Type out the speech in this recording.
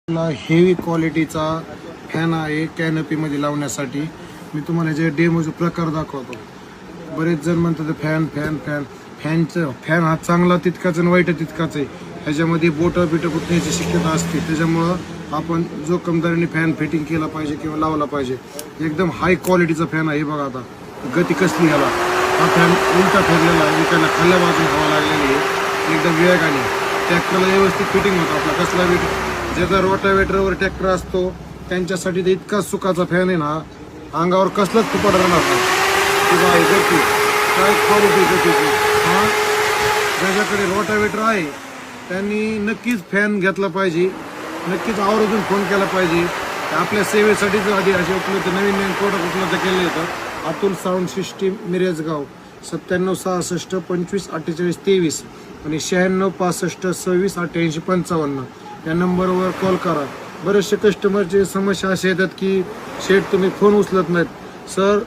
Heavy क्वालिटीचा fan आहे canopy मध्ये लावण्यासाठी. मी तुम्हाला जे डेमोचे प्रकार दाखवतो. बरेच जण म्हणतात फॅन हा चांगला तितकाच आणि वाईट तितकाच आहे. ह्याच्यामध्ये बोटं फुटण्याची शक्यता असते. त्याच्यामुळं आपण जो कमदारांनी फॅन फिटिंग केला पाहिजे किंवा लावला पाहिजे. एकदम हाय क्वालिटीचा फॅन आहे. बघा आता गती कसली ह्याला. हा फॅन उलटा फिरलेला आहे. त्याला खाल्ल्या बाजून हवा लागलेली आहे. एकदम वेगाने ट्रॅक्टरला व्यवस्थित फिटिंग होतं. आपला कसला वेट ज्याचा रोटावेटरवर ट्रॅक्टर असतो त्यांच्यासाठी तर इतका सुखाचा फॅन आहे ना. अंगावर कसलाच फुपाट राहणार नाही. किंवा गती काय क्वालिटी गतीची. हा ज्याच्याकडे रोटावेटर आहे त्यांनी नक्कीच फॅन घेतला पाहिजे. नक्कीच आवर्जून फोन केला पाहिजे. आपल्या सेवेसाठीच आधी असे उपलब्ध नवीन प्रोडक्ट उपलब्ध केले येतात. अतुल साऊंड सिस्टीम मिरजगाव 9766 25 48 23 आणि 96 65 26 88 55 या नंबरवर कॉल करा. बरेचसे कस्टमरची समस्या अशा येतात की शेठ तुम्ही फोन उचलत नाहीत. सर